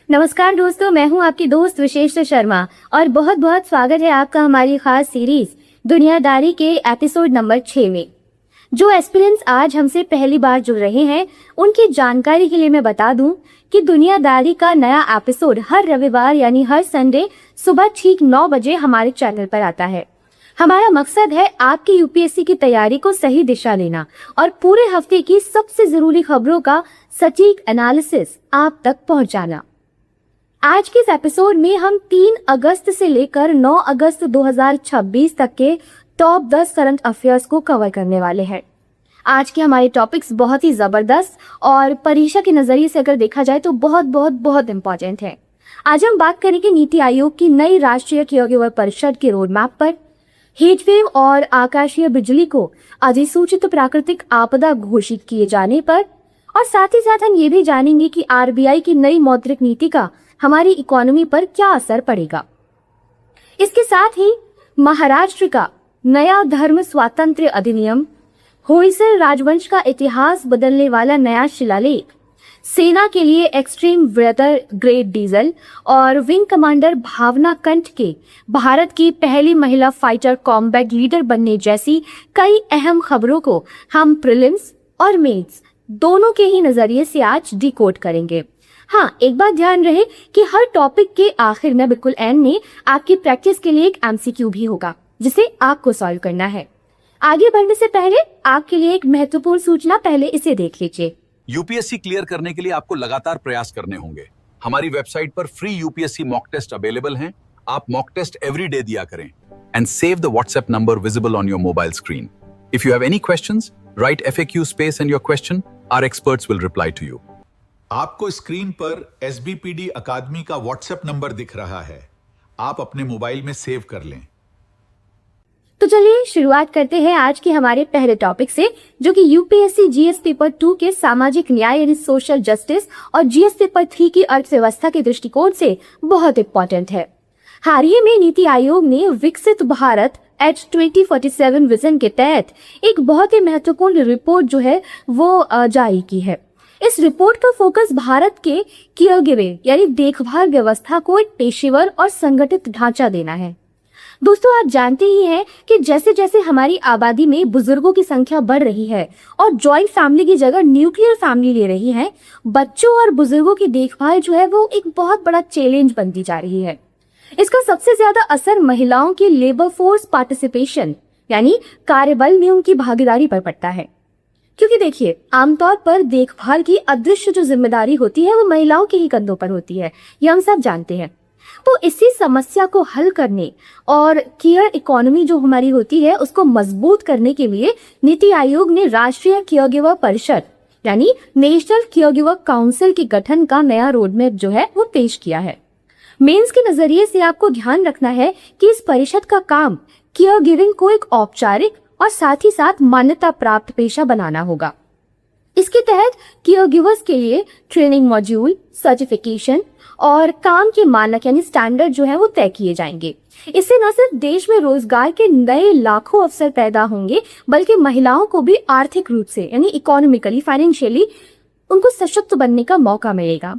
नमस्कार दोस्तों, मैं हूं आपकी दोस्त विशेष शर्मा और बहुत बहुत स्वागत है आपका हमारी खास सीरीज दुनियादारी के एपिसोड नंबर 6 में। जो एस्पिरेंट्स आज हमसे पहली बार जुड़ रहे हैं उनकी जानकारी के लिए मैं बता दूं कि दुनियादारी का नया एपिसोड हर रविवार यानी हर संडे सुबह ठीक 9 बजे हमारे चैनल पर आता है। हमारा मकसद है आपकी यूपीएससी की तैयारी को सही दिशा देना और पूरे हफ्ते की सबसे जरूरी खबरों का सटीक एनालिसिस आप तक पहुंचाना। आज के इस एपिसोड में हम 3 अगस्त से लेकर 9 अगस्त 2026 तक के टॉप 10 करंट अफेयर्स को कवर करने वाले हैं। आज के हमारे टॉपिक्स बहुत ही जबरदस्त और परीक्षा के नजरिए से अगर देखा जाए तो बहुत इंपॉर्टेंट है। आज हम बात करेंगे नीति आयोग की नई राष्ट्रीय केयरगिवर परिषद के रोड मैप पर, हीटवेव और आकाशीय बिजली को अधिसूचित प्राकृतिक आपदा घोषित किए जाने पर, और साथ ही साथ हम ये भी जानेंगे कि आरबीआई की नई मौद्रिक नीति का हमारी इकोनॉमी पर क्या असर पड़ेगा। इसके साथ ही महाराष्ट्र का नया धर्म स्वातंत्र्य अधिनियम, होयसल राजवंश का इतिहास बदलने वाला नया शिलालेख, सेना के लिए एक्सट्रीम वेदर ग्रेड डीजल और विंग कमांडर भावना कंठ के भारत की पहली महिला फाइटर कॉम्बैट लीडर बनने जैसी कई अहम खबरों को हम प्रीलिम्स और मेंस दोनों के ही नजरिए से आज डिकोड करेंगे। हाँ, एक बात ध्यान रहे कि हर टॉपिक के आखिर में बिल्कुल एंड में आपकी प्रैक्टिस के लिए एक एमसीक्यू भी होगा जिसे आपको सॉल्व करना है। आगे बढ़ने से पहले आपके लिए एक महत्वपूर्ण सूचना, पहले इसे देख लीजिए। यूपीएससी क्लियर करने के लिए आपको लगातार प्रयास करने होंगे। हमारी वेबसाइट पर free UPSC mock test available हैं। आप मॉक टेस्ट एवरी डे दिया करें and save the WhatsApp number visible on your mobile screen. If you have any questions, write FAQ space and your question, our experts will reply to you. आपको screen पर SBPD अकादमी का WhatsApp number दिख रहा है, आप अपने mobile में सेव कर लें। तो चलिए शुरुआत करते हैं आज के हमारे पहले टॉपिक से, जो कि यूपीएससी जीएस पेपर 2 के सामाजिक न्याय यानी सोशल जस्टिस और जीएस पेपर 3 की अर्थव्यवस्था के दृष्टिकोण से बहुत इंपॉर्टेंट है। हाल ही में नीति आयोग ने विकसित भारत एट 2047 विजन के तहत एक बहुत ही महत्वपूर्ण रिपोर्ट जो है वो जारी की है। इस रिपोर्ट का फोकस भारत के केयरगिविंग यानी देखभाल व्यवस्था को एक पेशेवर और संगठित ढांचा देना है। दोस्तों, आप जानते ही हैं कि जैसे जैसे हमारी आबादी में बुजुर्गों की संख्या बढ़ रही है और जॉइंट फैमिली की जगह न्यूक्लियर फैमिली ले रही है, बच्चों और बुजुर्गों की देखभाल जो है वो एक बहुत बड़ा चैलेंज बनती जा रही है। इसका सबसे ज्यादा असर महिलाओं की लेबर फोर्स पार्टिसिपेशन यानी कार्यबल में उनकी भागीदारी पर पड़ता है। क्योंकि देखिए, आमतौर पर देखभाल की अदृश्य जो जिम्मेदारी होती है वो महिलाओं के ही कंधों पर होती है, ये हम सब जानते हैं। तो इसी समस्या को हल करने और केयर इकोनॉमी जो हमारी होती है उसको मजबूत करने के लिए नीति आयोग ने राष्ट्रीय केयरगिवर परिषद यानी नेशनल केयरगिवर काउंसिल के गठन का नया रोडमैप जो है वो पेश किया है। मेंस के नजरिए से आपको ध्यान रखना है कि इस परिषद का काम केयर गिविंग को एक औपचारिक और साथ ही साथ मान्यता प्राप्त पेशा बनाना होगा। इसके तहत केयर गिवर्स के लिए ट्रेनिंग मॉड्यूल, सर्टिफिकेशन और काम के मानक यानी स्टैंडर्ड जो है वो तय किए जाएंगे। इससे न सिर्फ देश में रोजगार के नए लाखों अवसर पैदा होंगे, बल्कि महिलाओं को भी आर्थिक रूप से यानी इकोनॉमिकली, फाइनेंशियली उनको सशक्त बनने का मौका मिलेगा।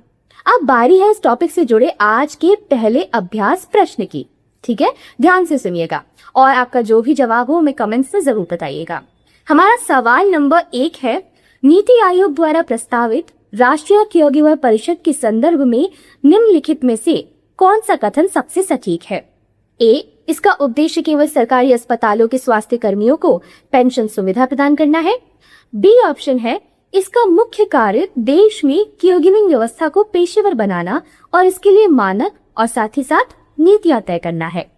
अब बारी है इस टॉपिक से जुड़े आज के पहले अभ्यास प्रश्न की। ठीक है, ध्यान से सुनिएगा और आपका जो भी जवाब हो हमें कमेंट्स में जरूर बताइएगा। हमारा सवाल नंबर 1 है, नीति आयोग द्वारा प्रस्तावित राष्ट्रीय केयरगिवर परिषद के संदर्भ में निम्नलिखित में से कौन सा कथन सबसे सटीक है? ए, इसका उद्देश्य केवल सरकारी अस्पतालों के स्वास्थ्य कर्मियों को पेंशन सुविधा प्रदान करना है। बी ऑप्शन है, इसका मुख्य कार्य देश में केयरगिविंग व्यवस्था को पेशेवर बनाना और इसके लिए मानक और साथ ही साथ नीतियां तय करना है।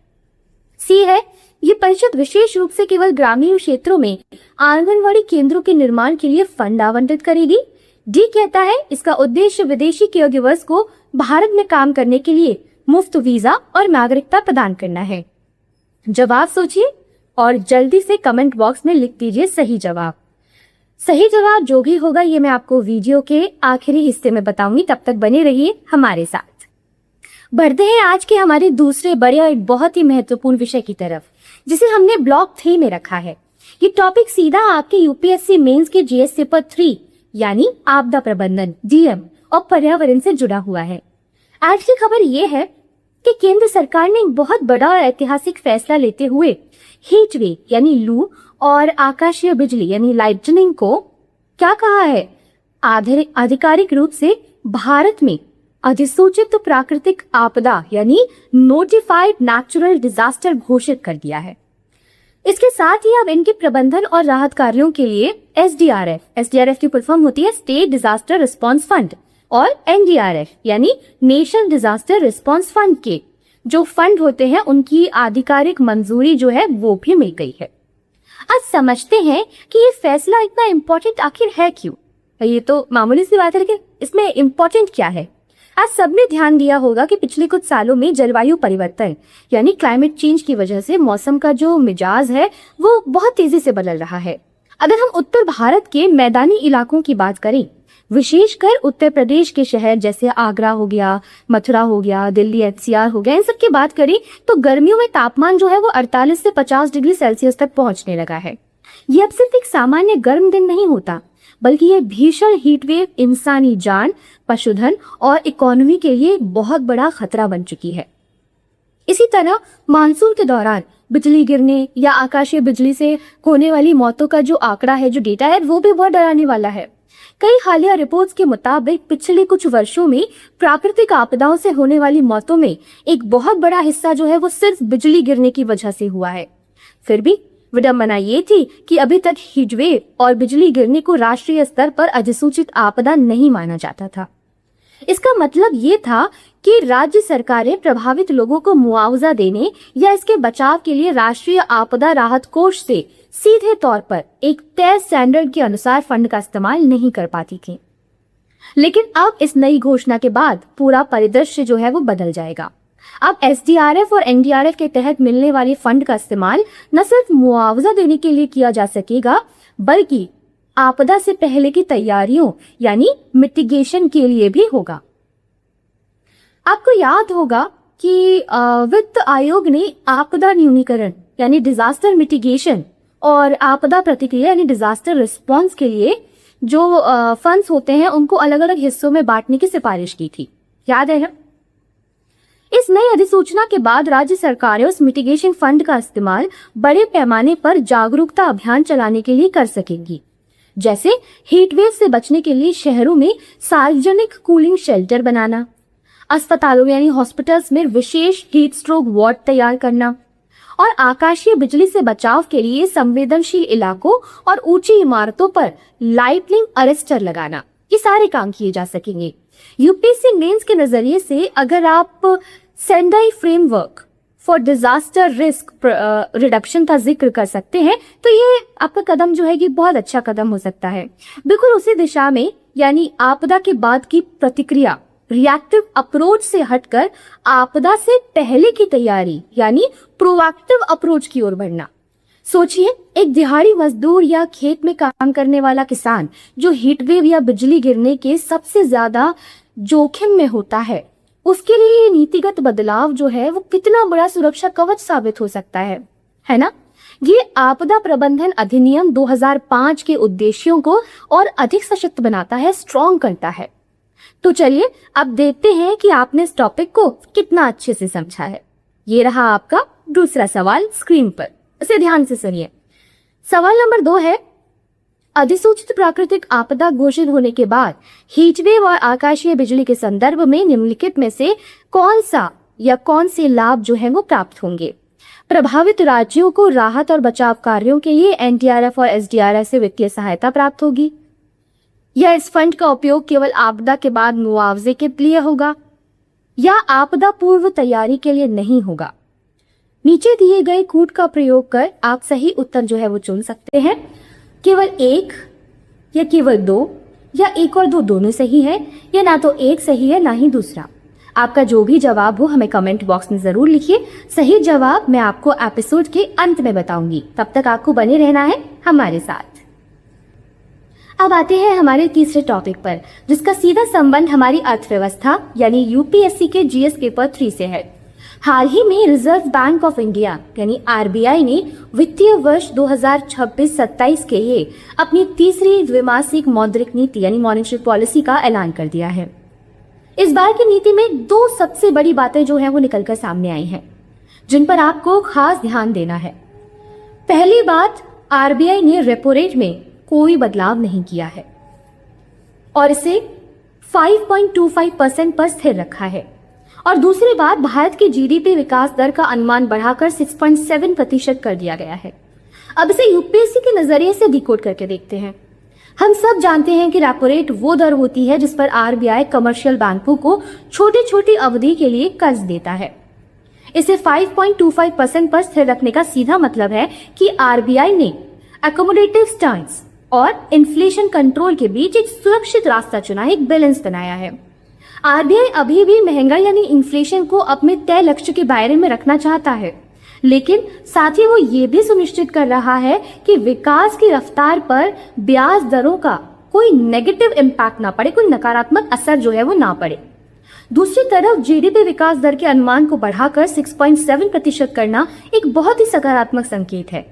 सी है, ये परिषद विशेष रूप से केवल ग्रामीण क्षेत्रों में आंगनवाड़ी केंद्रों के निर्माण के लिए फंड आवंटित करेगी। डी कहता है, इसका उद्देश्य विदेशी केयरगिवर्स को भारत में काम करने के लिए मुफ्त वीजा और नागरिकता प्रदान करना है। जवाब सोचिए और जल्दी से कमेंट बॉक्स में लिख दीजिए सही जवाब। सही जवाब जो भी होगा ये मैं आपको वीडियो के आखिरी हिस्से में बताऊंगी, तब तक बने रहिए हमारे साथ। बढ़ते हैं आज के हमारे दूसरे बड़े और एक बहुत ही महत्वपूर्ण विषय की तरफ, जिसे हमने ब्लॉक 3 में रखा है। ये टॉपिक सीधा आपके यूपीएससी मेंस के जीएस पेपर 3 यानी आपदा प्रबंधन, डीएम और पर्यावरण से जुड़ा हुआ है। आज की खबर ये है कि केंद्र सरकार ने एक बहुत बड़ा और ऐतिहासिक फैसला लेते हुए हीट वेव यानी लू और आकाशीय बिजली यानी लाइटनिंग को क्या कहा है, आधिकारिक रूप से भारत में अधिसूचित प्राकृतिक आपदा यानी नोटिफाइड नेचुरल डिजास्टर घोषित कर दिया है। इसके साथ ही अब इनके प्रबंधन और राहत कार्यों के लिए एसडीआरएफ की फुल फॉर्म होती है स्टेट डिजास्टर रिस्पांस फंड, और एनडीआरएफ यानी नेशनल डिजास्टर रिस्पांस फंड के जो फंड होते हैं उनकी आधिकारिक मंजूरी जो है वो भी मिल गई है। आज समझते हैं कि ये फैसला इतना इम्पोर्टेंट आखिर है क्यों। ये तो मामूली सी बात है, लेकिन इसमें इम्पोर्टेंट क्या है। आज सबने ध्यान दिया होगा कि पिछले कुछ सालों में जलवायु परिवर्तन यानी क्लाइमेट चेंज की वजह से मौसम का जो मिजाज है वो बहुत तेजी से बदल रहा है। अगर हम उत्तर भारत के मैदानी इलाकों की बात करें, विशेषकर उत्तर प्रदेश के शहर जैसे आगरा हो गया, मथुरा हो गया, दिल्ली एनसीआर हो गया, इन सब की बात करें तो गर्मियों में तापमान जो है वो 48 से 50 डिग्री सेल्सियस तक पहुंचने लगा है। ये अब सिर्फ एक सामान्य गर्म दिन नहीं होता, बल्कि ये भीषण हीट वेव इंसानी जान, पशुधन और इकोनॉमी के लिए बहुत बड़ा खतरा बन चुकी है। इसी तरह मानसून के दौरान बिजली गिरने या आकाशीय बिजली से होने वाली मौतों का जो आंकड़ा है, जो डेटा है, वो भी बहुत डराने वाला है। कई हालिया रिपोर्ट्स के मुताबिक पिछले कुछ वर्षों में प्राकृतिक आपदाओं से होने वाली मौतों में एक बहुत बड़ा हिस्सा जो है वो सिर्फ बिजली गिरने की वजह से हुआ है। फिर भी विडंबना ये थी कि अभी तक हीटवेव और बिजली गिरने को राष्ट्रीय स्तर पर अधिसूचित आपदा नहीं माना जाता था। इसका मतलब ये था कि राज्य सरकारें प्रभावित लोगों को मुआवजा देने या इसके बचाव के लिए राष्ट्रीय आपदा राहत कोष से सीधे तौर पर एक तय स्टैंडर्ड के अनुसार फंड का इस्तेमाल नहीं कर पाती थी। लेकिन अब इस नई घोषणा के बाद पूरा परिदृश्य जो है वो बदल जाएगा। अब एसडीआरएफ और एनडीआरएफ के तहत मिलने वाले फंड का इस्तेमाल न सिर्फ मुआवजा देने के लिए किया जा सकेगा, बल्कि आपदा से पहले की तैयारियों यानी मिटिगेशन के लिए भी होगा। आपको याद होगा कि वित्त आयोग ने आपदा न्यूनीकरण यानी डिजास्टर मिटिगेशन और आपदा प्रतिक्रिया यानी डिजास्टर रिस्पांस के लिए जो फंड्स होते हैं उनको अलग अलग हिस्सों में बांटने की सिफारिश की थी, याद है ना? इस नई अधिसूचना के बाद राज्य सरकारें उस मिटिगेशन फंड का इस्तेमाल बड़े पैमाने पर जागरूकता अभियान चलाने के लिए कर सकेंगी, जैसे हीटवेव से बचने के लिए शहरों में सार्वजनिक कूलिंग शेल्टर बनाना, अस्पतालों यानी हॉस्पिटल्स में विशेष हीट स्ट्रोक वार्ड तैयार करना और आकाशीय बिजली से बचाव के लिए संवेदनशील इलाकों और ऊंची इमारतों पर लाइटनिंग अरेस्टर लगाना। ये सारे काम किए जा सकेंगे। यूपीएससी मेंस के नजरिए से अगर आप Sendai framework for disaster risk reduction का जिक्र कर सकते हैं तो ये आपका कदम जो है कि बहुत अच्छा कदम हो सकता है। बिल्कुल उसी दिशा में, यानी आपदा के बाद की प्रतिक्रिया रिएक्टिव अप्रोच से हटकर आपदा से पहले की तैयारी यानी प्रोएक्टिव अप्रोच की ओर बढ़ना। सोचिए, एक दिहाड़ी मजदूर या खेत में काम करने वाला किसान जो हीटवेव या बिजली गिरने के सबसे ज्यादा जोखिम में होता है, उसके लिए ये नीतिगत बदलाव जो है वो कितना बड़ा सुरक्षा कवच साबित हो सकता है ना? ये आपदा प्रबंधन अधिनियम 2005 के उद्देश्यों को और अधिक सशक्त बनाता है, स्ट्रॉन्ग करता है। तो चलिए अब देखते हैं कि आपने इस टॉपिक को कितना अच्छे से समझा है। ये रहा आपका दूसरा सवाल स्क्रीन पर, इसे ध्यान से सुनिए। सवाल नंबर 2 है, अधिसूचित प्राकृतिक आपदा घोषित होने के बाद हीटवेव और आकाशीय बिजली के संदर्भ में निम्नलिखित में से कौन सा या कौन से लाभ जो है वो प्राप्त होंगे? प्रभावित राज्यों को राहत और बचाव कार्यों के लिए एनडीआरएफ और एसडीआरएफ से वित्तीय सहायता प्राप्त होगी, या इस फंड का उपयोग केवल आपदा के बाद मुआवजे के लिए होगा, या आपदा पूर्व तैयारी के लिए नहीं होगा? नीचे दिए गए कूट का प्रयोग कर आप सही उत्तर जो है वो चुन सकते हैं। केवल एक या केवल 2 या 1 और 2 दोनों सही है, या ना तो एक सही है ना ही दूसरा। आपका जो भी जवाब हो हमें कमेंट बॉक्स में जरूर लिखिए। सही जवाब मैं आपको एपिसोड के अंत में बताऊंगी। तब तक आपको बने रहना है हमारे साथ। अब आते हैं हमारे तीसरे टॉपिक पर, जिसका सीधा संबंध हमारी अर्थव्यवस्था यानी यूपीएससी के जीएस पेपर 3 से है। हाल ही में रिजर्व बैंक ऑफ इंडिया यानी आरबीआई ने वित्तीय वर्ष 2026-27 के लिए अपनी तीसरी द्विमासिक मौद्रिक नीति यानी मॉनेटरी पॉलिसी का ऐलान कर दिया है। इस बार की नीति में दो सबसे बड़ी बातें जो है वो निकलकर सामने आई हैं, जिन पर आपको खास ध्यान देना है। पहली बात, आरबीआई ने रेपो रेट में कोई बदलाव नहीं किया है और इसे 5.25% पर स्थिर रखा है। और दूसरी बात, भारत की जीडीपी विकास दर का अनुमान बढ़ाकर 6.7% कर दिया गया है। अब इसे यूपीएससी के नजरिए से डिकोड करके देखते हैं। हम सब जानते हैं कि रेपो रेट वो दर होती है जिस पर आरबीआई कमर्शियल बैंकों को छोटी छोटी अवधि के लिए कर्ज देता है। इसे 5.25% पर स्थिर रखने का सीधा मतलब है कि आरबीआई ने एकोमोडेटिव स्टांस और इन्फ्लेशन कंट्रोल के बीच एक सुरक्षित रास्ता चुना है, एक बैलेंस बनाया है। आरबीआई अभी भी महंगाई यानी इन्फ्लेशन को अपने तय लक्ष्य के दायरे में रखना चाहता है, लेकिन साथ ही वो ये भी सुनिश्चित कर रहा है कि विकास की रफ्तार पर ब्याज दरों का कोई नेगेटिव इम्पैक्ट ना पड़े, कोई नकारात्मक असर जो है वो ना पड़े। दूसरी तरफ जीडीपी विकास दर के अनुमान को बढ़ाकर 6.7% करना एक बहुत ही सकारात्मक संकेत है।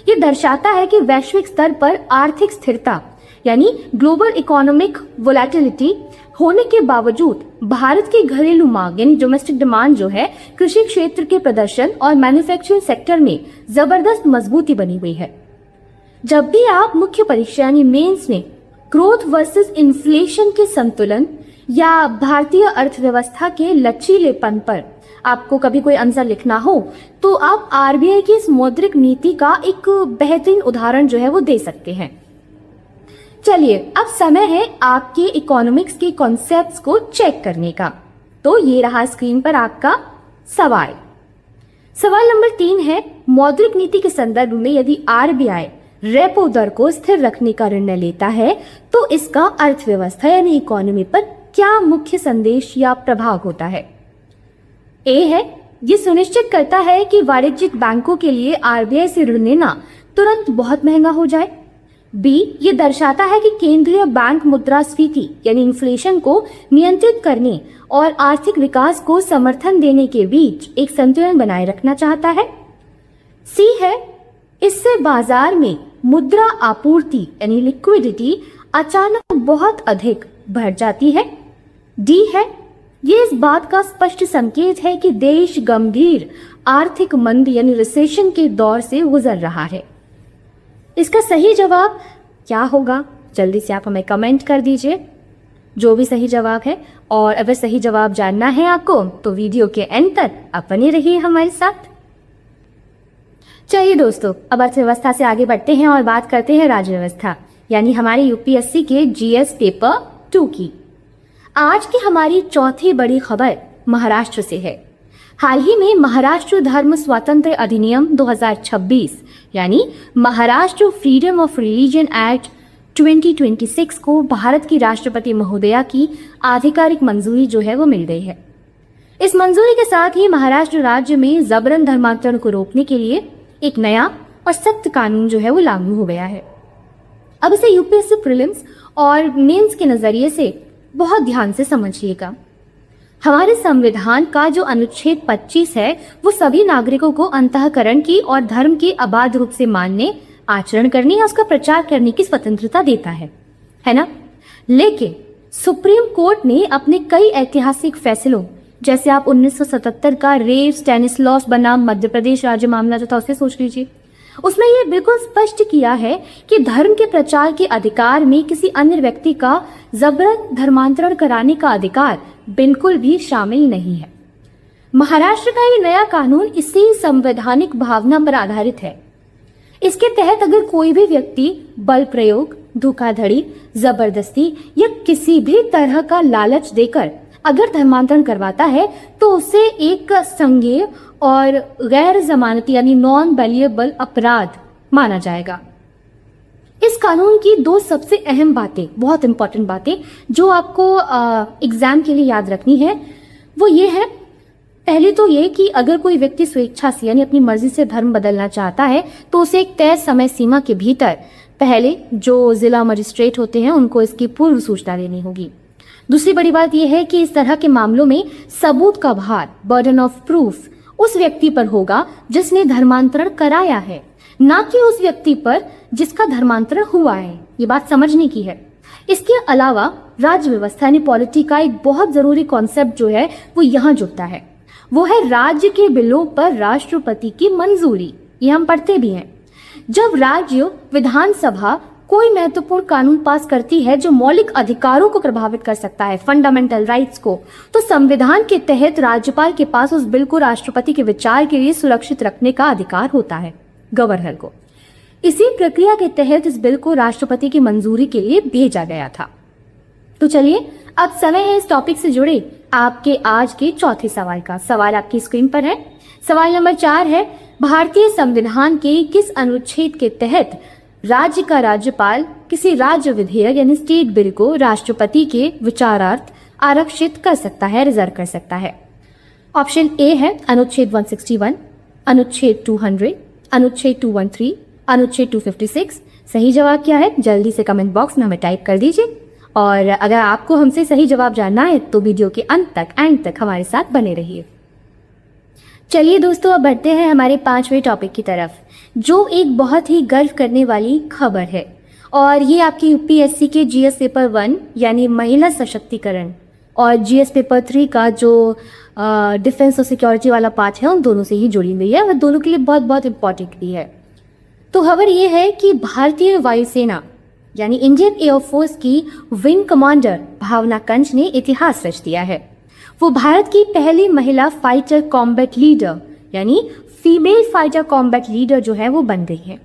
ये दर्शाता है कि वैश्विक स्तर पर आर्थिक स्थिरता यानी ग्लोबल इकोनॉमिक वोलेटिलिटी होने के बावजूद भारत की घरेलू मांग यानी डोमेस्टिक डिमांड जो है कृषि क्षेत्र के प्रदर्शन और मैन्युफैक्चरिंग सेक्टर में जबरदस्त मजबूती बनी हुई है। जब भी आप मुख्य परीक्षा यानी मेंस में ग्रोथ वर्सेस इन्फ्लेशन के संतुलन या भारतीय अर्थव्यवस्था के लचीलेपन पर आपको कभी कोई आंसर लिखना हो तो आप आरबीआई की इस मौद्रिक नीति का एक बेहतरीन उदाहरण जो है वो दे सकते हैं। चलिए अब समय है आपके इकोनॉमिक्स के कॉन्सेप्ट्स को चेक करने का। तो ये रहा स्क्रीन पर आपका सवाल। सवाल नंबर 3 है, मौद्रिक नीति के संदर्भ में यदि आरबीआई रेपो दर को स्थिर रखने का निर्णय लेता है तो इसका अर्थव्यवस्था यानी इकोनॉमी पर क्या मुख्य संदेश या प्रभाव होता है। ए है, ये सुनिश्चित करता है कि वाणिज्यिक बैंकों के लिए आरबीआई से ऋण लेना तुरंत बहुत महंगा हो जाए। बी, ये दर्शाता है कि केंद्रीय बैंक मुद्रास्फीति यानी इन्फ्लेशन को नियंत्रित करने और आर्थिक विकास को समर्थन देने के बीच एक संतुलन बनाए रखना चाहता है। सी है, इससे बाजार में मुद्रा आपूर्ति यानी लिक्विडिटी अचानक बहुत अधिक बढ़ जाती है। डी है, ये इस बात का स्पष्ट संकेत है कि देश गंभीर आर्थिक मंदी यानी रिसेशन के दौर से गुजर रहा है। इसका सही जवाब क्या होगा जल्दी से आप हमें कमेंट कर दीजिए जो भी सही जवाब है। और अगर सही जवाब जानना है आपको तो वीडियो के एंड तक आप बने रहिए हमारे साथ। चलिए दोस्तों, अब अर्थव्यवस्था से आगे बढ़ते हैं और बात करते हैं राज्य व्यवस्था यानी हमारे यूपीएससी के जीएस पेपर 2 की। आज की हमारी चौथी बड़ी खबर महाराष्ट्र से है। हाल ही में महाराष्ट्र धर्म स्वातंत्र्य अधिनियम 2026 यानी Maharashtra freedom of religion act 2026 को भारत की राष्ट्रपति महोदया की आधिकारिक मंजूरी जो है वो मिल गई है। इस मंजूरी के साथ ही महाराष्ट्र राज्य में जबरन धर्मांतरण को रोकने के लिए एक नया और सख्त कानून जो है वो लागू हो गया है। अब इसे यूपीएससी प्रीलिम्स और मेंस के नजरिए से बहुत ध्यान से समझिएगा। हमारे संविधान का जो अनुच्छेद 25 है वो सभी नागरिकों को अंतःकरण की और धर्म की अबाध रूप से मानने, आचरण करने या उसका प्रचार करने की स्वतंत्रता देता है ना। लेकिन सुप्रीम कोर्ट ने अपने कई ऐतिहासिक फैसलों जैसे आप 1977 का रेव स्टैनिस्लॉस बनाम मध्य प्रदेश राज्य मामला जो था उसे सोच लीजिए, उसमें ये बिल्कुल स्पष्ट किया है कि धर्म के प्रचार के अधिकार में किसी अन्य व्यक्ति का जबरन धर्मांतरण कराने का अधिकार बिल्कुल भी शामिल नहीं है। महाराष्ट्र का ये नया कानून इसी संवैधानिक भावना पर आधारित है। इसके तहत अगर कोई भी व्यक्ति बल प्रयोग, धोखाधड़ी, जबरदस्ती या किसी भी तरह का लालच देकर अगर धर्मांतरण करवाता है तो उसे एक संज्ञेय और गैर जमानती यानी नॉन बेलिएबल अपराध माना जाएगा। इस कानून की दो सबसे अहम बातें, बहुत इंपॉर्टेंट बातें जो आपको एग्जाम के लिए याद रखनी है वो ये है, पहले तो ये कि अगर कोई व्यक्ति स्वेच्छा से यानी अपनी मर्जी से धर्म बदलना चाहता है तो उसे एक तय समय सीमा के भीतर पहले जो जिला मजिस्ट्रेट होते हैं उनको इसकी पूर्व सूचना देनी होगी। दूसरी बड़ी बात यह है कि इस तरह के मामलों में सबूत का भार, बर्डन ऑफ प्रूफ, उस व्यक्ति पर होगा जिसने धर्मांतरण कराया है, ना कि उस व्यक्ति पर जिसका धर्मांतरण हुआ है। ये बात समझने की है। इसके अलावा राज्य व्यवस्था यानी पॉलिटी का एक बहुत जरूरी कॉन्सेप्ट जो है वो यहाँ जुड़ता है, वो है राज्य के बिलों पर राष्ट्रपति की मंजूरी। ये हम पढ़ते भी हैं। जब राज्य विधानसभा कोई महत्वपूर्ण कानून पास करती है जो मौलिक अधिकारों को प्रभावित कर सकता है, फंडामेंटल राइट्स को, तो संविधान के तहत राज्यपाल के पास उस बिल को राष्ट्रपति के विचार के लिए सुरक्षित रखने का अधिकार होता है, गवर्नर को। इसी प्रक्रिया के तहत इस बिल को राष्ट्रपति की मंजूरी के लिए भेजा गया था। तो चलिए अब समय है इस टॉपिक से जुड़े आपके आज के चौथे सवाल का। सवाल आपकी स्क्रीन पर है। सवाल नंबर 4 है, भारतीय संविधान के किस अनुच्छेद के तहत राज्य का राज्यपाल किसी राज्य विधेयक यानी स्टेट बिल को राष्ट्रपति के विचारार्थ आरक्षित कर सकता है, रिजर्व कर सकता है? ऑप्शन ए है अनुच्छेद 161, अनुच्छेद 200, अनुच्छेद 213, अनुच्छेद 256। सही जवाब क्या है जल्दी से कमेंट बॉक्स में हमें टाइप कर दीजिए। और अगर आपको हमसे सही जवाब जानना है तो वीडियो के अंत तक, एंड तक हमारे साथ बने रहिए। चलिए दोस्तों, अब बढ़ते हैं हमारे 5वें टॉपिक की तरफ, जो एक बहुत ही गर्व करने वाली खबर है। और ये आपके यूपीएससी के जीएस पेपर 1 यानी महिला सशक्तिकरण और जीएस पेपर 3 का जो डिफेंस और सिक्योरिटी वाला पार्ट है, उन दोनों से ही जुड़ी हुई है और दोनों के लिए बहुत बहुत इंपॉर्टेंट भी है। तो खबर ये है कि भारतीय वायुसेना यानी इंडियन एयरफोर्स की विंग कमांडर भावना कंठ ने इतिहास रच दिया है। वो भारत की पहली महिला फाइटर कॉम्बैट लीडर यानी फीमेल फाइटर कॉम्बैट लीडर जो है वो बन गई है।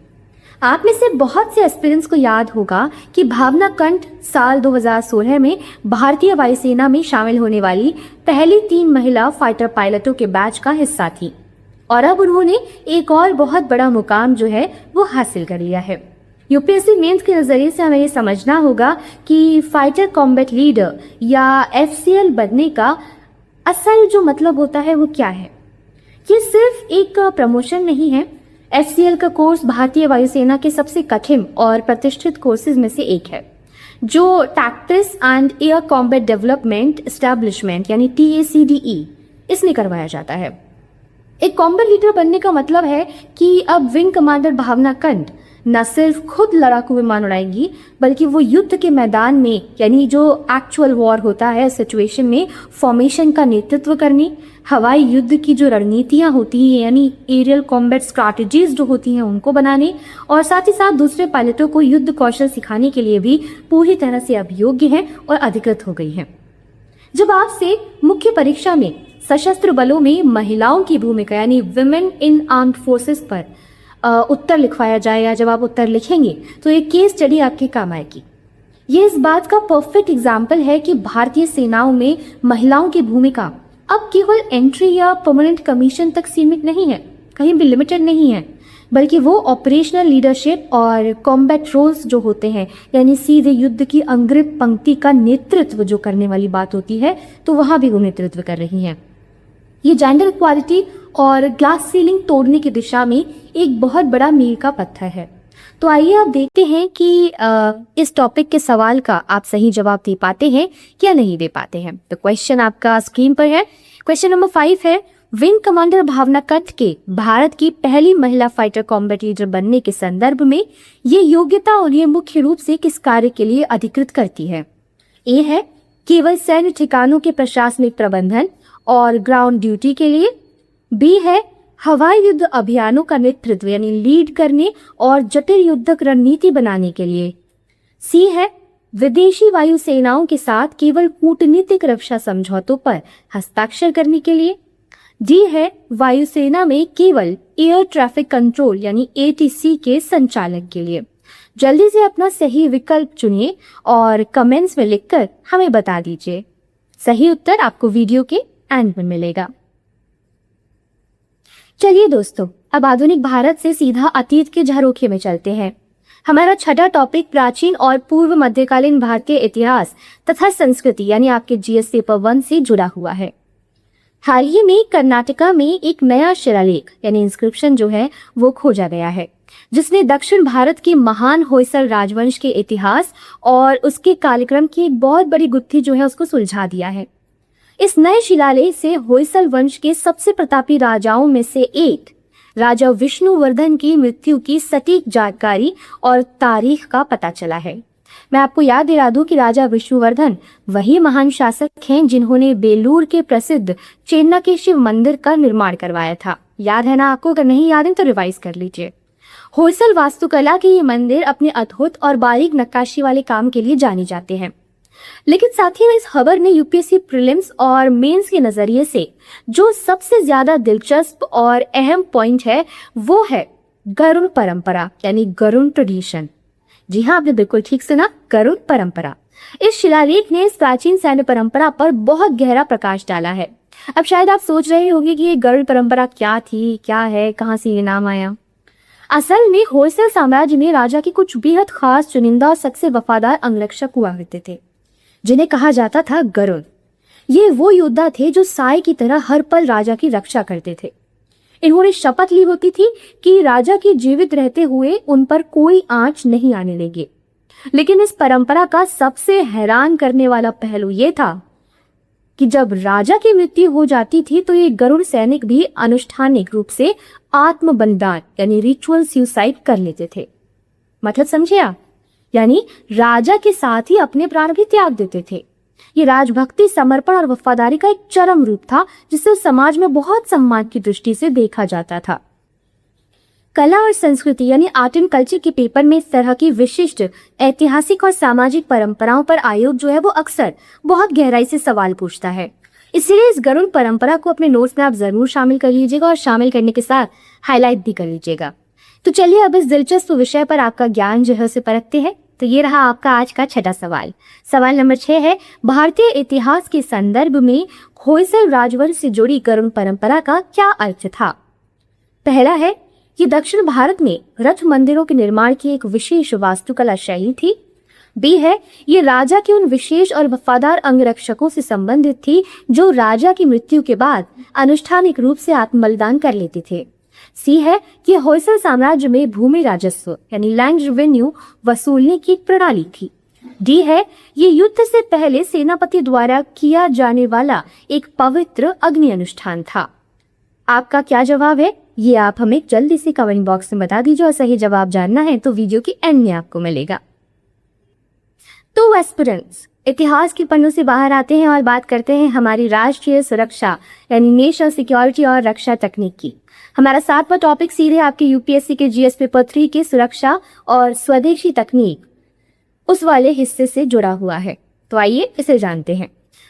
आप में से बहुत से एस्पिरेंट्स को याद होगा कि भावना कंठ साल 2016 में भारतीय वायुसेना में शामिल होने वाली पहली 3 महिला फाइटर पायलटों के बैच का हिस्सा थी और अब उन्होंने एक और बहुत बड़ा मुकाम जो है वो हासिल कर लिया है। यूपीएससी मेंस के नजरिए से हमें ये समझना होगा कि फाइटर कॉम्बैट लीडर या एफसीएल बनने का असल जो मतलब होता है वो क्या है। ये सिर्फ एक प्रमोशन नहीं है। एफसीएल का कोर्स भारतीय वायुसेना के सबसे कठिन और प्रतिष्ठित कोर्सेज में से एक है, जो tactics and air combat development establishment यानी TACDE इसमें करवाया जाता है। एक कॉम्बैट लीडर बनने का मतलब है कि अब विंग कमांडर भावना कंठ न सिर्फ खुद लड़ाकू विमान उड़ाएंगी, बल्कि वो युद्ध के मैदान में यानी जो एक्चुअल वॉर होता है सिचुएशन में फॉर्मेशन का नेतृत्व करने, हवाई युद्ध की जो रणनीतियां होती हैं यानी एरियल कॉम्बैट स्ट्रैटेजीज जो होती हैं उनको बनाने, और साथ ही साथ दूसरे पायलटों को युद्ध कौशल सिखाने के लिए भी पूरी तरह से अभियोग्य हैं और अधिकृत हो गई हैं। जब आपसे मुख्य परीक्षा में सशस्त्र बलों में महिलाओं की भूमिका यानी विमेन इन आर्म्ड फोर्सेस पर उत्तर लिखवाया जाए या जब आप उत्तर लिखेंगे तो एक केस स्टडी आपके काम आएगी। ये इस बात का परफेक्ट एग्जाम्पल है कि भारतीय सेनाओं में महिलाओं की भूमिका अब केवल एंट्री या परमानेंट कमीशन तक सीमित नहीं है, कहीं भी लिमिटेड नहीं है, बल्कि वो ऑपरेशनल लीडरशिप और कॉम्बैट रोल्स जो होते हैं यानी सीधे युद्ध की अग्रिम पंक्ति का नेतृत्व जो करने वाली बात होती है, तो वहां भी वो नेतृत्व कर रही हैं। ये जेंडर इक्वालिटी और ग्लास सीलिंग तोड़ने की दिशा में एक बहुत बड़ा मील का पत्थर है। तो आइए आप देखते हैं कि इस टॉपिक के सवाल का आप सही जवाब दे पाते हैं या नहीं दे पाते हैं। तो क्वेश्चन आपका स्क्रीन पर है। क्वेश्चन नंबर 5 है, विंग कमांडर भावना कंठ के भारत की पहली महिला फाइटर कॉम्बैट लीडर बनने के संदर्भ में ये योग्यता उन्हें मुख्य रूप से किस कार्य के लिए अधिकृत करती है? ए है केवल सैन्य ठिकानों के प्रशासनिक प्रबंधन और ग्राउंड ड्यूटी के लिए। बी है हवाई युद्ध अभियानों का नेतृत्व यानी लीड करने और जटिल युद्धक रणनीति बनाने के लिए। सी है विदेशी वायुसेनाओं के साथ केवल कूटनीतिक रक्षा समझौतों पर हस्ताक्षर करने के लिए। डी है वायुसेना में केवल एयर ट्रैफिक कंट्रोल यानी ATC के संचालक के लिए। जल्दी से अपना सही विकल्प चुनिए और कमेंट्स में लिखकर हमें बता दीजिए। सही उत्तर आपको वीडियो के एंड में मिलेगा। चलिए दोस्तों, अब आधुनिक भारत से सीधा अतीत के झरोखे में चलते हैं। हमारा छठा टॉपिक प्राचीन और पूर्व मध्यकालीन भारतीय इतिहास तथा संस्कृति यानी आपके जीएस पेपर 1 से जुड़ा हुआ है। हाल ही में कर्नाटका में एक नया शिलालेख यानी इंस्क्रिप्शन जो है वो खोजा गया है, जिसने दक्षिण भारत के महान होयसल राजवंश के इतिहास और उसके कार्यक्रम की एक बहुत बड़ी गुत्थी जो है उसको सुलझा दिया है। इस नए शिलालेख से होयसल वंश के सबसे प्रतापी राजाओं में से एक राजा विष्णुवर्धन की मृत्यु की सटीक जानकारी और तारीख का पता चला है। मैं आपको याद दिला दूं कि राजा विष्णुवर्धन वही महान शासक हैं जिन्होंने बेलूर के प्रसिद्ध चेन्नकेशी मंदिर का निर्माण करवाया था। याद है ना आपको? अगर नहीं याद है तो रिवाइज कर लीजिए। होयसल वास्तुकला के ये मंदिर अपने अद्भुत और बारीक नक्काशी वाले काम के लिए जाने जाते हैं। लेकिन साथ ही में इस खबर ने यूपीएससी प्रीलिम्स और मेंस के नजरिए से जो सबसे ज्यादा दिलचस्प और अहम पॉइंट है वो है गरुड़ परंपरा, यानी गरुड़ ट्रेडिशन। जी हाँ, आपने बिल्कुल ठीक सुना, गरुड़ परंपरा। इस शिलालेख ने इस प्राचीन सैन्य परंपरा पर बहुत गहरा प्रकाश डाला है। अब शायद आप सोच रहे होंगे कि ये गरुड़ परंपरा क्या थी, क्या है, कहाँ से ये नाम आया। असल में होयसल साम्राज्य में राजा की कुछ बेहद खास, चुनिंदा और सबसे वफादार अंगरक्षक हुआ करते थे, जिन्हें कहा जाता था गरुड़। ये वो योद्धा थे जो साए की तरह हर पल राजा की रक्षा करते थे। इन्होंने शपथ ली होती थी कि राजा की जीवित रहते हुए उन पर कोई आंच नहीं आने देंगे। लेकिन इस परंपरा का सबसे हैरान करने वाला पहलू ये था कि जब राजा की मृत्यु हो जाती थी तो ये गरुड़ सैनिक भी अनुष्ठानिक रूप से आत्म बलिदान यानी रिचुअल सुसाइड कर लेते थे। मतलब समझे आप? यानी राजा के साथ ही अपने प्राण भी त्याग देते थे। ये राजभक्ति, समर्पण और वफादारी का एक चरम रूप था जिसे उस समाज में बहुत सम्मान की दृष्टि से देखा जाता था। कला और संस्कृति यानी आर्ट एंड कल्चर के पेपर में इस तरह की विशिष्ट ऐतिहासिक और सामाजिक परंपराओं पर आयोग जो है वो अक्सर बहुत गहराई से सवाल पूछता है। इसलिए इस गरुड़ परंपरा को अपने नोट्स में आप जरूर शामिल कर लीजिएगा और शामिल करने के साथ हाईलाइट भी कर लीजिएगा। तो चलिए अब इस दिलचस्प विषय पर आपका ज्ञान जो है उसे परखते हैं। तो ये रहा आपका आज का छठा सवाल। सवाल नंबर 6 है, भारतीय इतिहास के संदर्भ में होयसल राजवंश से जुड़ी गरुड़ परंपरा का क्या अर्थ था? पहला है, ये दक्षिण भारत में रथ मंदिरों के निर्माण की एक विशेष वास्तुकला शैली थी। बी है, ये राजा के उन विशेष और वफादार अंगरक्षकों से संबंधित थी जो राजा की मृत्यु के बाद अनुष्ठानिक रूप से आत्म बलिदान कर लेते थे। सी है कि होयसल साम्राज्य में भूमि राजस्व यानी लैंड रेवेन्यू वसूलने की एक प्रणाली थी। डी है, ये युद्ध से पहले सेनापति द्वारा किया जाने वाला एक पवित्र अग्नि अनुष्ठान था। आपका क्या जवाब है ये आप हमें जल्दी से कमेंट बॉक्स में बता दीजिए और सही जवाब जानना है तो वीडियो की एंड में आपको मिलेगा। तो एस्पिरेंट्स, इतिहास के पन्नों से बाहर आते हैं और बात करते हैं हमारी राष्ट्रीय सुरक्षा यानी नेशनल सिक्योरिटी और रक्षा तकनीक की। हमारा 7वां टॉपिक सीधे आपके यूपीएससी के जीएस पेपर 3 के सुरक्षा और स्वदेशी तकनीक उस वाले हिस्से से जुड़ा हुआ है। तो आइए इसे जानते हैं।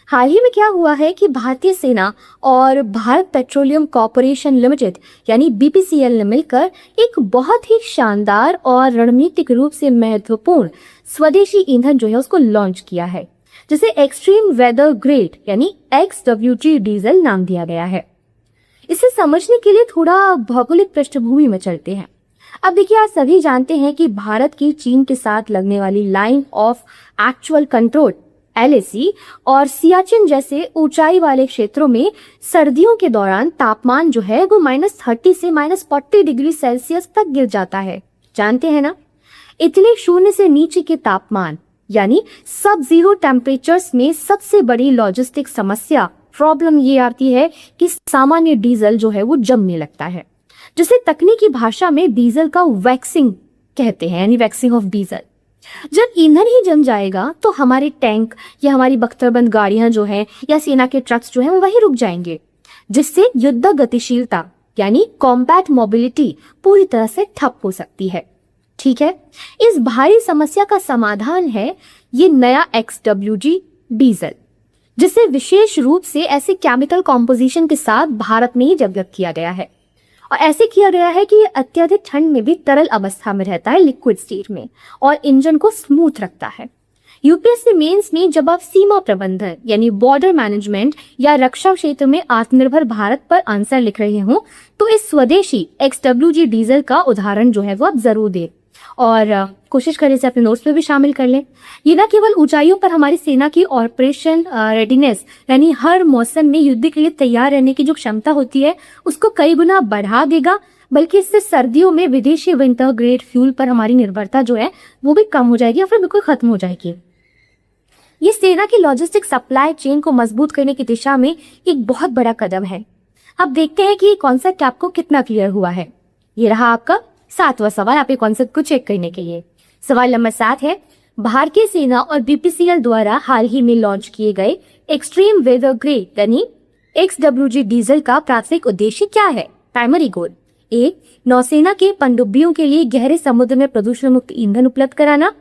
हाल ही में क्या हुआ है कि भारतीय सेना और भारत पेट्रोलियम कॉर्पोरेशन लिमिटेड यानी बीपीसीएल ने मिलकर एक बहुत ही शानदार और रणनीतिक रूप से महत्वपूर्ण स्वदेशी ईंधन जो है उसको लॉन्च किया है, जिसे एक्सट्रीम वेदर ग्रेड यानी XWG डीजल नाम दिया गया है। इसे समझने के लिए थोड़ा भौगोलिक पृष्ठभूमि में चलते हैं। अब देखिए, आप सभी जानते हैं कि भारत की चीन के साथ लगने वाली line of actual control LAC और सियाचिन जैसे ऊंचाई वाले क्षेत्रों में सर्दियों के दौरान तापमान जो है वो -30 से -40 डिग्री सेल्सियस तक गिर जाता है। जानते हैं ना? इतने शून्य से नीचे के तापमान यानी सब जीरो टेम्परेचर्स में सबसे बड़ी लॉजिस्टिक समस्या प्रॉब्लम ये आती है कि सामान्य डीजल जो है वो जमने लगता है, जिसे तकनीकी भाषा में डीजल का वैक्सिंग कहते हैं, यानी वैक्सिंग ऑफ डीजल। जब ईंधन ही जम जाएगा तो हमारे टैंक या हमारी बख्तरबंद गाड़ियां जो हैं या सेना के ट्रक्स जो हैं वो वहीं रुक जाएंगे, जिससे युद्ध गतिशीलता यानी कॉम्बैट मोबिलिटी पूरी तरह से ठप हो सकती है। ठीक है, इस भारी समस्या का समाधान है ये नया XWG डीजल, जिसे विशेष रूप से ऐसे केमिकल कॉम्पोजिशन के साथ भारत में ही डेवलप किया गया है। और ऐसे किया गया है कि ये अत्यधिक ठंड में भी तरल अवस्था में रहता है, लिक्विड स्टेट में, और इंजन को स्मूथ रखता है। यूपीएससी मेंस में जब आप सीमा प्रबंधन यानी बॉर्डर मैनेजमेंट या रक्षा क्षेत्र में आत्मनिर्भर भारत पर आंसर लिख रहे हो तो इस स्वदेशी XWG डीजल का उदाहरण जो है वो आप जरूर दें और कोशिश करें इसे अपने नोट्स में भी शामिल कर लें। ये न केवल ऊंचाइयों पर हमारी सेना की ऑपरेशन रेडीनेस यानी हर मौसम में युद्ध के लिए तैयार रहने की जो क्षमता होती है उसको कई गुना बढ़ा देगा, बल्कि इससे सर्दियों में विदेशी विंटर ग्रेड फ्यूल पर हमारी निर्भरता जो है वो भी कम हो जाएगी या फिर बिल्कुल खत्म हो जाएगी। ये सेना की लॉजिस्टिक सप्लाई चेन को मजबूत करने की दिशा में एक बहुत बड़ा कदम है। अब देखते हैं कि ये कॉन्सेप्ट आपको कितना क्लियर हुआ है। ये रहा आपका 7वां सवाल, आप ये कॉन्सेप्ट को चेक करने के लिए। सवाल नंबर 7 है, भारतीय सेना और बीपीसीएल द्वारा हाल ही में लॉन्च किए गए एक्सट्रीम वेदर ग्रे यानी XWG डीजल का प्राथमिक उद्देश्य क्या है? प्राइमरी गोल ए, नौसेना के पनडुब्बियों के लिए गहरे समुद्र में प्रदूषण मुक्त ईंधन उपलब्ध कराना।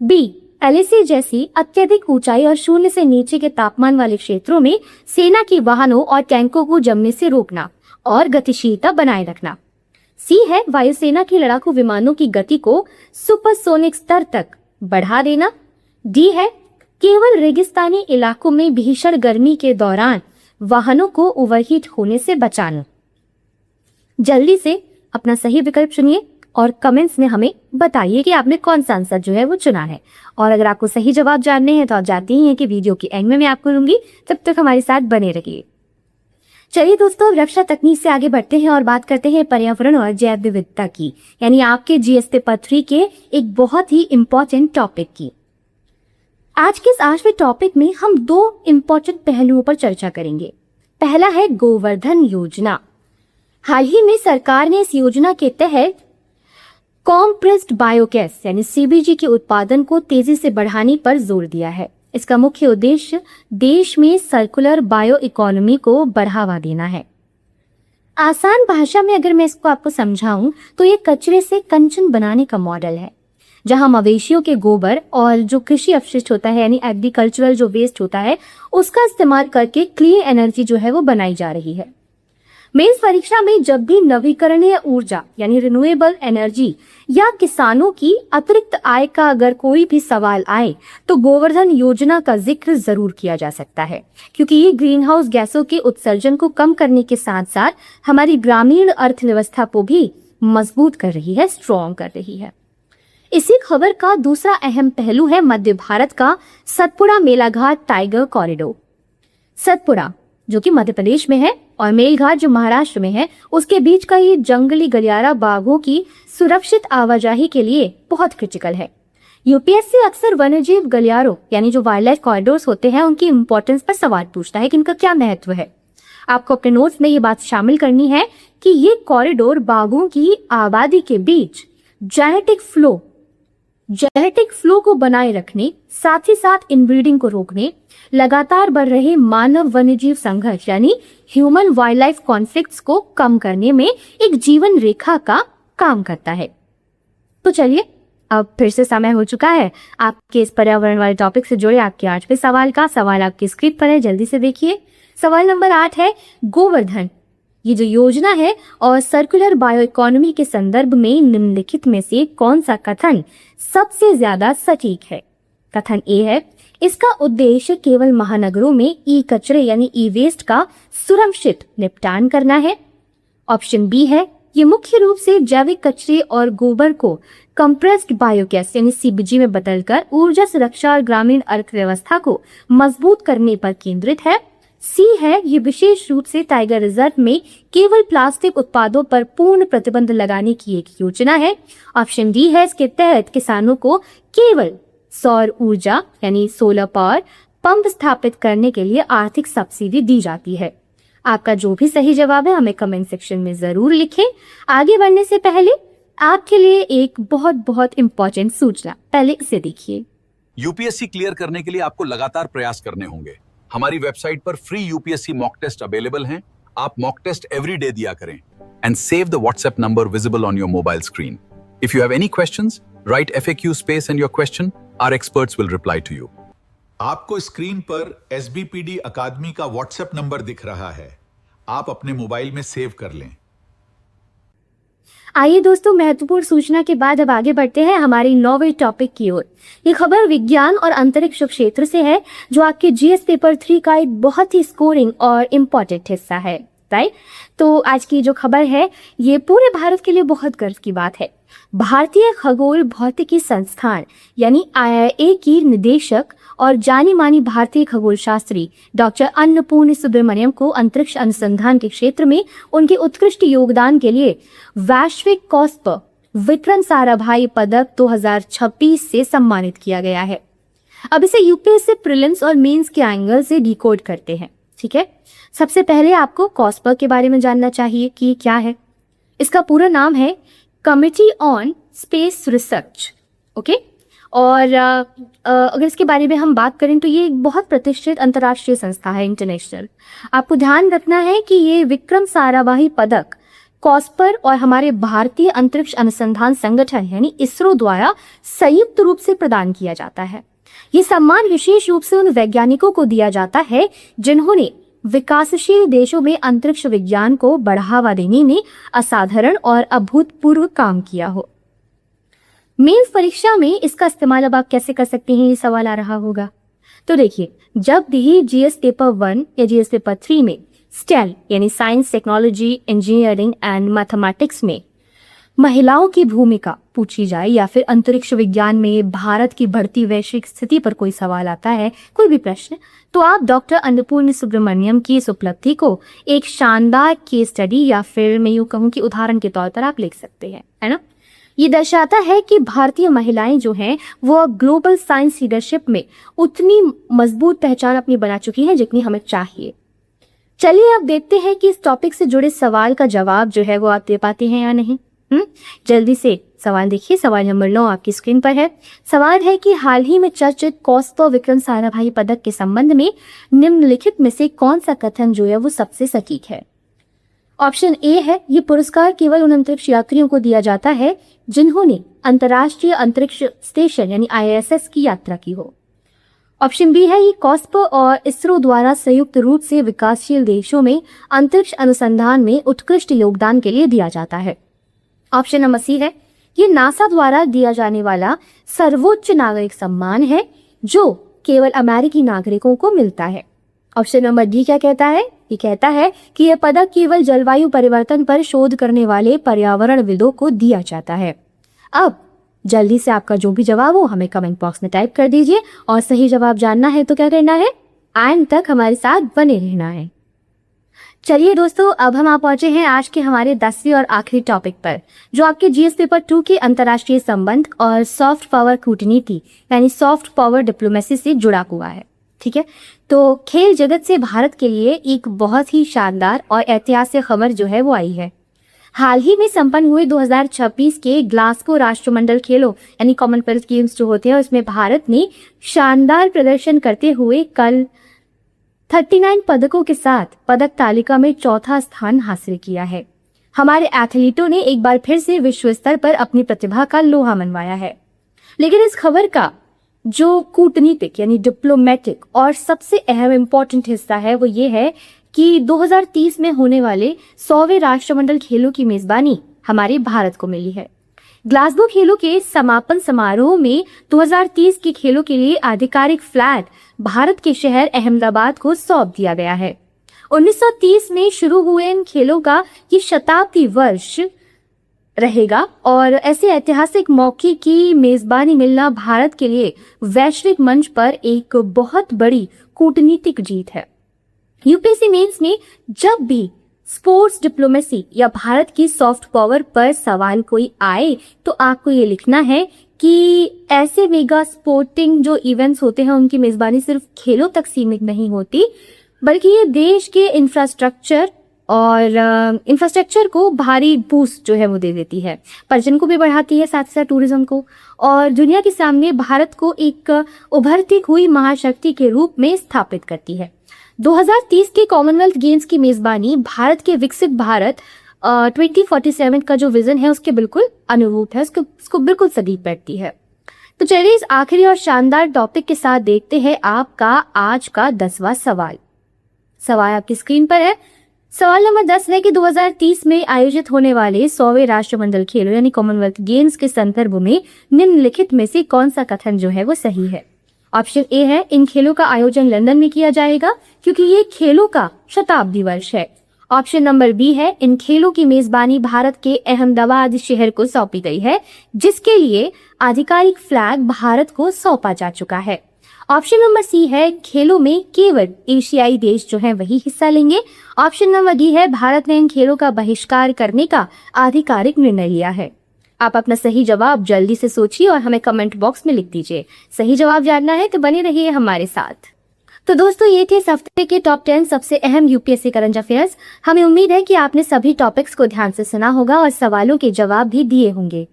बी, LAC जैसी अत्यधिक ऊंचाई और शून्य से नीचे के तापमान वाले क्षेत्रों में सेना के वाहनों और टैंकों को जमने से रोकना और गतिशीलता बनाए रखना। सी है, वायुसेना की लड़ाकू विमानों की गति को सुपरसोनिक स्तर तक बढ़ा देना। डी है, केवल रेगिस्तानी इलाकों में भीषण गर्मी के दौरान वाहनों को ओवरहीट होने से बचाना। जल्दी से अपना सही विकल्प चुनिए और कमेंट्स में हमें बताइए कि आपने कौन सा आंसर जो है वो चुना है। और अगर आपको सही जवाब जानने हैं तो आप जानते ही हैं कि वीडियो के एंड में मैं आपको दूंगी, तब तक हमारे साथ बने रहिए। चलिए दोस्तों, रक्षा तकनीक से आगे बढ़ते हैं और बात करते हैं पर्यावरण और जैव विविधता की, यानी आपके GS पेपर 3 के एक बहुत ही इम्पोर्टेंट टॉपिक की। आज के इस 8वें टॉपिक में हम 2 इम्पोर्टेंट पहलुओं पर चर्चा करेंगे। पहला है गोवर्धन योजना। हाल ही में सरकार ने इस योजना के तहत कॉम्प्रेस्ड बायोगैस यानी CBG के उत्पादन को तेजी से बढ़ाने पर जोर दिया है। इसका मुख्य उद्देश्य देश में सर्कुलर बायो इकोनॉमी को बढ़ावा देना है। आसान भाषा में अगर मैं इसको आपको समझाऊं तो ये कचरे से कंचन बनाने का मॉडल है, जहां मवेशियों के गोबर और जो कृषि अपशिष्ट होता है यानी एग्रीकल्चरल जो वेस्ट होता है उसका इस्तेमाल करके क्लीन एनर्जी जो है वो बनाई जा रही है। मेंस परीक्षा में जब भी नवीकरणीय ऊर्जा यानी रिन्यूएबल एनर्जी या किसानों की अतिरिक्त आय का अगर कोई भी सवाल आए तो गोवर्धन योजना का जिक्र जरूर किया जा सकता है, क्योंकि ये ग्रीन हाउस गैसों के उत्सर्जन को कम करने के साथ साथ हमारी ग्रामीण अर्थव्यवस्था को भी मजबूत कर रही है, स्ट्रॉन्ग कर रही है। इसी खबर का दूसरा अहम पहलू है मध्य भारत का सतपुड़ा मेलाघाट टाइगर कॉरिडोर। सतपुड़ा जो कि मध्य प्रदेश में है और मेलघाट जो महाराष्ट्र में है, उसके बीच का ये जंगली गलियारा बाघों की सुरक्षित आवाजाही के लिए बहुत क्रिटिकल है। यूपीएससी अक्सर वन्यजीव गलियारों यानी जो वाइल्ड लाइफ कॉरिडोर्स होते हैं उनकी इंपॉर्टेंस पर सवाल पूछता है कि इनका क्या महत्व है। आपको अपने नोट्स में ये बात शामिल करनी है कि ये कॉरिडोर बाघों की आबादी के बीच जेनेटिक फ्लो को बनाए रखने, साथ ही साथ इनब्रीडिंग को रोकने, लगातार बढ़ रहे मानव वन्यजीव संघर्ष यानी ह्यूमन वाइल्ड लाइफ कॉन्फ्लिक्ट्स को कम करने में एक जीवन रेखा का काम करता है। तो चलिए, अब फिर से समय हो चुका है आपके इस पर्यावरण वाले टॉपिक से जुड़े आपके 8वें सवाल का। सवाल आपकी स्क्रीन पर है, जल्दी से देखिए। सवाल नंबर 8 है, गोवर्धन ये जो योजना है और सर्कुलर बायो इकोनॉमी के संदर्भ में निम्नलिखित में से कौन सा कथन सबसे ज्यादा सटीक है? कथन ए है, इसका उद्देश्य केवल महानगरों में ई कचरे यानी ई वेस्ट का सुरक्षित निपटान करना है। ऑप्शन बी है, ये मुख्य रूप से जैविक कचरे और गोबर को कंप्रेस्ड बायोगैस यानी CBG में बदलकर ऊर्जा सुरक्षा और ग्रामीण अर्थव्यवस्था को मजबूत करने पर केंद्रित है। सी है, ये विशेष रूप से टाइगर रिजर्व में केवल प्लास्टिक उत्पादों पर पूर्ण प्रतिबंध लगाने की एक योजना है। ऑप्शन डी है, इसके तहत किसानों को केवल सौर ऊर्जा यानी सोलर पावर पंप स्थापित करने के लिए आर्थिक सब्सिडी दी जाती है। आपका जो भी सही जवाब है हमें कमेंट सेक्शन में जरूर लिखें। आगे बढ़ने से पहले आपके लिए एक बहुत इंपॉर्टेंट सूचना, पहले इसे देखिए। यूपीएससी क्लियर करने के लिए आपको लगातार प्रयास करने होंगे। हमारी वेबसाइट पर free UPSC mock test available हैं। आप मॉक टेस्ट एवरी डे दिया करें and save the WhatsApp number visible on your mobile screen. If you have any questions, write FAQ space and your question, our experts will reply to you. आपको screen पर SBPD अकादमी का WhatsApp number दिख रहा है, आप अपने mobile में सेव कर लें। आइए दोस्तों, महत्वपूर्ण सूचना के बाद अब आगे बढ़ते हैं हमारी 9वें टॉपिक की ओर। ये खबर विज्ञान और अंतरिक्ष क्षेत्र से है, जो आपके GS पेपर 3 का एक बहुत ही स्कोरिंग और इम्पोर्टेंट हिस्सा है, राइट। तो आज की जो खबर है ये पूरे भारत के लिए बहुत गर्व की बात है। भारतीय खगोल भौतिकी संस्थान यानी IIA की निदेशक और जानी मानी भारतीय खगोल शास्त्री डॉक्टर अन्नपूर्णी सुब्रमण्यम को अंतरिक्ष अनुसंधान के क्षेत्र में उनके उत्कृष्ट योगदान के लिए वैश्विक कॉस्पर वितरण साराभाई पदक 2026 से सम्मानित किया गया है। अब इसे यूपीएससी प्रीलिम्स और मेंस के एंगल से डिकोड करते हैं, ठीक है। सबसे पहले आपको कॉस्पर के बारे में जानना चाहिए कि ये क्या है। इसका पूरा नाम है committee on space research, okay. और अगर इसके बारे में हम बात करें तो ये एक बहुत प्रतिष्ठित अंतर्राष्ट्रीय संस्था है, इंटरनेशनल। आपको ध्यान रखना है कि ये विक्रम साराभाई पदक कॉस्पर और हमारे भारतीय अंतरिक्ष अनुसंधान संगठन यानी इसरो द्वारा संयुक्त रूप से प्रदान किया जाता है। ये सम्मान विशेष रूप से उन वैज्ञानिकों को दिया जाता है जिन्होंने विकासशील देशों में अंतरिक्ष विज्ञान को बढ़ावा देने में असाधारण और अभूतपूर्व काम किया हो। मेंस परीक्षा में इसका इस्तेमाल अब आप कैसे कर सकते हैं, ये सवाल आ रहा होगा। तो देखिए, जब भी जीएस पेपर 1 या जीएस पेपर 3 में स्टेल यानी science, technology, engineering and mathematics में महिलाओं की भूमिका पूछी जाए या फिर अंतरिक्ष विज्ञान में भारत की बढ़ती वैश्विक स्थिति पर कोई सवाल आता है, कोई भी प्रश्न, तो आप डॉक्टर अन्नपूर्णा सुब्रमण्यम की इस उपलब्धि को एक शानदार केस स्टडी या फिर मैं यूं कहूं कि उदाहरण के तौर पर आप लिख सकते हैं, है ना। ये दर्शाता है कि भारतीय महिलाएं जो हैं वो ग्लोबल साइंस लीडरशिप में उतनी मजबूत पहचान अपनी बना चुकी हैं जितनी हमें चाहिए। चलिए अब देखते हैं कि इस टॉपिक से जुड़े सवाल का जवाब जो है वो आप दे पाते हैं या नहीं। जल्दी से सवाल देखिए। सवाल नंबर 9 आपकी स्क्रीन पर है। सवाल है कि हाल ही में चर्चित कॉस्पर विक्रम साराभाई पदक के संबंध में निम्नलिखित में से कौन सा कथन जो है वो सबसे सटीक है। ऑप्शन ए है, ये पुरस्कार केवल उन अंतरिक्ष यात्रियों को दिया जाता है जिन्होंने अंतर्राष्ट्रीय अंतरिक्ष स्टेशन यानी ISS की यात्रा की हो। ऑप्शन बी है, ये कॉस्पर और इसरो द्वारा संयुक्त रूप से विकासशील देशों में अंतरिक्ष अनुसंधान में उत्कृष्ट योगदान के लिए दिया जाता है। ऑप्शन नंबर सी है, ये नासा द्वारा दिया जाने वाला सर्वोच्च नागरिक सम्मान है जो केवल अमेरिकी नागरिकों को मिलता है। ऑप्शन नंबर डी क्या कहता है, ये कहता है कि यह पदक केवल जलवायु परिवर्तन पर शोध करने वाले पर्यावरणविदों को दिया जाता है। अब जल्दी से आपका जो भी जवाब हो हमें कमेंट बॉक्स में टाइप कर दीजिए और सही जवाब जानना है तो क्या करना है, एंड तक हमारे साथ बने रहना है। चलिए दोस्तों, अब हम पहुंचे हैं आज के हमारे 10वीं और आखिरी टॉपिक पर, जो आपके जीएस पेपर 2 के अंतर्राष्ट्रीय संबंध और सॉफ्ट पावर कूटनीति यानी सॉफ्ट पावर डिप्लोमेसी से जुड़ा हुआ है। ठीक है, तो खेल जगत से भारत के लिए एक बहुत ही शानदार और ऐतिहासिक खबर जो है वो आई है। हाल ही में संपन्न हुए 2026 के ग्लासगो राष्ट्रमंडल खेलों यानी कॉमनवेल्थ गेम्स जो होते हैं उसमें भारत ने शानदार प्रदर्शन करते हुए कल 39 पदकों के साथ पदक तालिका में चौथा स्थान हासिल किया है। हमारे एथलीटों ने एक बार फिर से विश्व स्तर पर अपनी प्रतिभा का लोहा मनवाया है। लेकिन इस खबर का जो कूटनीतिक यानी डिप्लोमेटिक और सबसे अहम इम्पोर्टेंट हिस्सा है वो ये है कि 2030 में होने वाले 100वें राष्ट्रमंडल खेलों की मेजबानी हमारे भारत को मिली है। ग्लासगो खेलों के समापन समारोह में 2030 के खेलों के लिए आधिकारिक फ्लैग भारत के शहर अहमदाबाद को सौंप दिया गया है। 1930 में शुरू हुए इन खेलों का ये शताब्दी वर्ष रहेगा और ऐसे ऐतिहासिक मौके की मेजबानी मिलना भारत के लिए वैश्विक मंच पर एक बहुत बड़ी कूटनीतिक जीत है। यूपीएससी मेंस में जब भी स्पोर्ट्स डिप्लोमेसी या भारत की सॉफ्ट पावर पर सवाल कोई आए तो आपको ये लिखना है कि ऐसे मेगा स्पोर्टिंग जो इवेंट्स होते हैं उनकी मेजबानी सिर्फ खेलों तक सीमित नहीं होती, बल्कि ये देश के इंफ्रास्ट्रक्चर को भारी बूस्ट जो है वो दे देती है, पर्यटन को भी बढ़ाती है, साथ साथ टूरिज्म को, और दुनिया के सामने भारत को एक उभरती हुई महाशक्ति के रूप में स्थापित करती है। 2030 के कॉमनवेल्थ गेम्स की मेजबानी भारत के विकसित भारत 2047 का जो विजन है उसके बिल्कुल अनुरूप है, उसको बिल्कुल सटीक बैठती है। तो चलिए इस आखिरी और शानदार टॉपिक के साथ देखते हैं आपका आज का 10वां सवाल। सवाल आपकी स्क्रीन पर है। सवाल नंबर 10 है कि 2030 में आयोजित होने वाले 100वें राष्ट्रमंडल खेलों यानी कॉमनवेल्थ गेम्स के संदर्भ में निम्नलिखित में से कौन सा कथन जो है वो सही है। ऑप्शन ए है, इन खेलों का आयोजन लंदन में किया जाएगा क्योंकि ये खेलों का शताब्दी वर्ष है। ऑप्शन नंबर बी है, इन खेलों की मेजबानी भारत के अहमदाबाद शहर को सौंपी गई है जिसके लिए आधिकारिक फ्लैग भारत को सौंपा जा चुका है। ऑप्शन नंबर सी है, खेलों में केवल एशियाई देश जो है वही हिस्सा लेंगे। ऑप्शन नंबर डी है, भारत ने इन खेलों का बहिष्कार करने का आधिकारिक निर्णय लिया है। आप अपना सही जवाब जल्दी से सोचिए और हमें कमेंट बॉक्स में लिख दीजिए। सही जवाब जानना है तो बने रहिए हमारे साथ। तो दोस्तों ये थे इस हफ्ते के टॉप 10 सबसे अहम यूपीएससी करंट अफेयर्स। हमें उम्मीद है कि आपने सभी टॉपिक्स को ध्यान से सुना होगा और सवालों के जवाब भी दिए होंगे।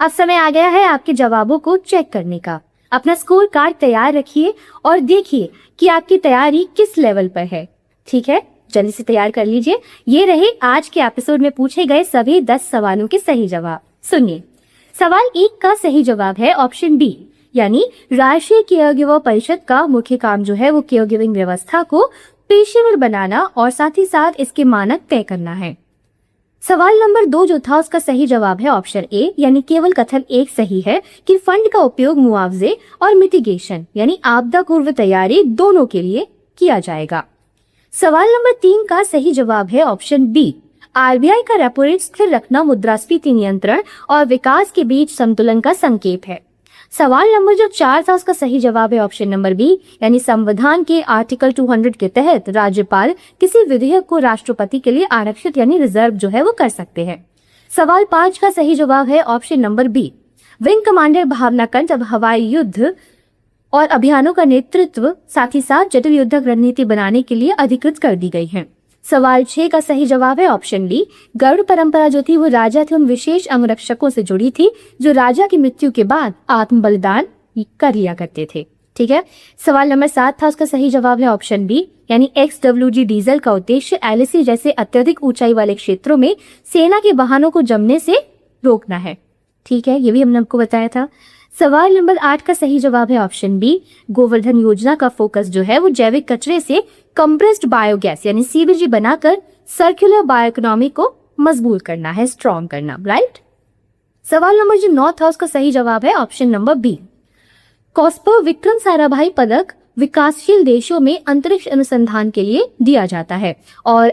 अब समय आ गया है आपके जवाबों को चेक करने का। अपना स्कोर कार्ड तैयार रखिए और देखिए कि आपकी तैयारी किस लेवल पर है। ठीक है, जल्दी से तैयार कर लीजिए। ये रहे आज के एपिसोड में पूछे गए सभी 10 सवालों के सही जवाब। सुनिए, सवाल 1 का सही जवाब है ऑप्शन बी, यानी राष्ट्रीय केयर गिवर परिषद का मुख्य काम जो है वो केयर गिविंग व्यवस्था को पेशेवर बनाना और साथ ही साथ इसके मानक तय करना है। सवाल नंबर 2 जो था उसका सही जवाब है ऑप्शन ए, यानी केवल कथन 1 सही है कि फंड का उपयोग मुआवजे और मिटिगेशन यानी आपदा पूर्व तैयारी दोनों के लिए किया जाएगा। सवाल नंबर 3 का सही जवाब है ऑप्शन बी, आरबीआई का रेपो रेट स्थिर रखना मुद्रास्फीति नियंत्रण और विकास के बीच संतुलन का संकेत है। सवाल नंबर जो 4 था उसका सही जवाब है ऑप्शन नंबर बी, यानी संविधान के आर्टिकल 200 के तहत राज्यपाल किसी विधेयक को राष्ट्रपति के लिए आरक्षित यानी रिजर्व जो है वो कर सकते हैं। सवाल 5 का सही जवाब है option number B, wing commander Bhawana Kanth अब हवाई युद्ध और अभियानों का नेतृत्व साथ ही साथ जटिल युद्धक रणनीति बनाने के लिए अधिकृत कर दी गई है। सवाल 6 का सही जवाब है ऑप्शन डी, गरुड़ परंपरा जो थी वो राजा थे उन विशेष अंगरक्षकों से जुड़ी थी जो राजा की मृत्यु के बाद आत्म बलिदान कर लिया करते थे। ठीक है, सवाल नंबर 7 था उसका सही जवाब है ऑप्शन बी, यानी XWG डीजल का उद्देश्य LAC जैसे अत्यधिक ऊंचाई वाले क्षेत्रों में सेना के वाहनों को जमने से रोकना है। ठीक है, ये भी हमने आपको बताया था। सवाल नंबर 8 का सही जवाब है ऑप्शन बी, गोवर्धन योजना का फोकस जो है वो जैविक कचरे से कंप्रेस्ड बायोगैस यानी CBG बनाकर सर्कुलर बायोइकोनॉमी को मजबूत करना है, स्ट्रॉन्ग करना। राइट। सवाल नंबर जो 9 था उसका सही जवाब है option number B, COSPAR Vikram Sarabhai पदक विकासशील देशों में अंतरिक्ष अनुसंधान के लिए दिया जाता है और